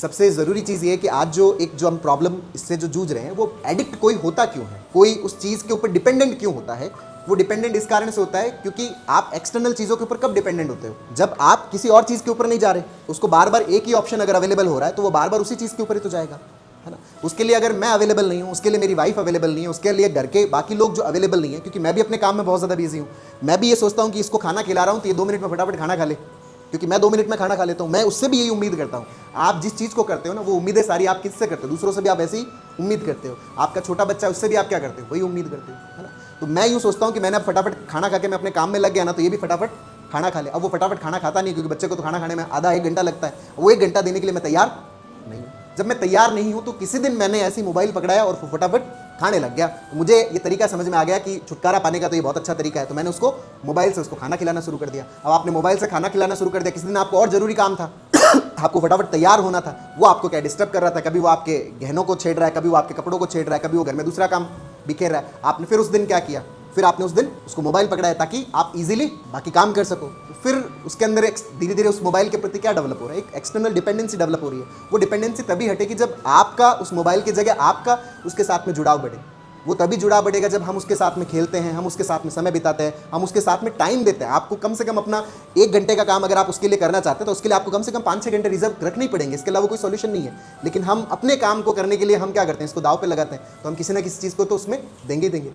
सबसे ज़रूरी चीज़ ये है कि आज जो हम प्रॉब्लम इससे जो जूझ रहे हैं, वो एडिक्ट कोई होता क्यों है, कोई उस चीज़ के ऊपर डिपेंडेंट क्यों होता है। वो डिपेंडेंट इस कारण से होता है क्योंकि आप एक्सटर्नल चीज़ों के ऊपर कब डिपेंडेंट होते हो, जब आप किसी और चीज़ के ऊपर नहीं जा रहे। उसको बार बार एक ही ऑप्शन अगर अवेलेबल हो रहा है तो वो बार बार उसी चीज़ के ऊपर ही तो जाएगा, है ना। उसके लिए अगर मैं अवेलेबल नहीं हूँ, उसके लिए मेरी वाइफ अवेलेबल नहीं है, उसके लिए घर के बाकी लोग जो अवेलेबल नहीं है, क्योंकि मैं भी अपने काम में बहुत ज़्यादा बिजी हूँ। मैं भी ये सोचता हूँ कि इसको खाना खिला रहा हूँ तो ये 2 मिनट में फटाफट खाना खा ले, क्योंकि मैं 2 मिनट में खाना खा लेता हूँ। मैं उससे भी यही उम्मीद करता हूँ। आप जिस चीज़ को करते हो ना, वो उम्मीदें सारी आप किससे करते हो, दूसरों से भी आप ऐसी उम्मीद करते हो। आपका छोटा बच्चा है, उससे भी आप क्या करते हो, वही उम्मीद करते हो, है ना। तो मैं यूँ सोचता हूँ कि मैंने अब फटाफट खाना खा के मैं अपने काम में लग गया ना, तो ये भी फटाफट खाना खा ले। अब वो फटाफट खाना खाता नहीं, क्योंकि बच्चे को तो खाना खाने में आधा 1 घंटा लगता है। वो 1 घंटा देने के लिए मैं तैयार नहीं हूँ। जब मैं तैयार नहीं हूँ तो किसी दिन मैंने ऐसी मोबाइल पकड़ाया और फटाफट खाने लग गया। तो मुझे ये तरीका समझ में आ गया कि छुटकारा पाने का तो ये बहुत अच्छा तरीका है। तो मैंने उसको मोबाइल से उसको खाना खिलाना शुरू कर दिया। अब आपने मोबाइल से खाना खिलाना शुरू कर दिया, किसी दिन आपको और ज़रूरी काम था आपको फटाफट तैयार होना था, वो आपको क्या डिस्टर्ब कर रहा था। कभी वो आपके गहनों को छेड़ रहा है, कभी वो आपके कपड़ों को छेड़ रहा है, कभी वो घर में दूसरा काम बिखेर रहा है। आपने फिर उस दिन क्या किया, फिर आपने उस दिन उसको मोबाइल पकड़ाया ताकि आप इजीली बाकी काम कर सको। फिर उसके अंदर एक धीरे धीरे उस मोबाइल के प्रति क्या डेवलप हो रहा है, एक एक्सटर्नल डिपेंडेंसी डेवलप हो रही है। वो डिपेंडेंसी तभी हटेगी जब आपका उस मोबाइल की जगह आपका उसके साथ में जुड़ाव बढ़े। वो तभी जुड़ाव बढ़ेगा जब हम उसके साथ में खेलते हैं, हम उसके साथ में समय बिताते हैं, हम उसके साथ में टाइम देते हैं। आपको कम से कम अपना 1 घंटे का काम अगर आप उसके लिए करना चाहते हैं तो उसके लिए आपको कम से कम 5-6 घंटे रिजर्व रखने ही पड़ेंगे। इसके अलावा कोई सॉल्यूशन नहीं है। लेकिन हम अपने काम को करने के लिए हम क्या करते हैं, इसको दाव पे लगाते हैं। तो हम किसी ना किसी चीज़ को तो उसमें देंगे ही देंगे।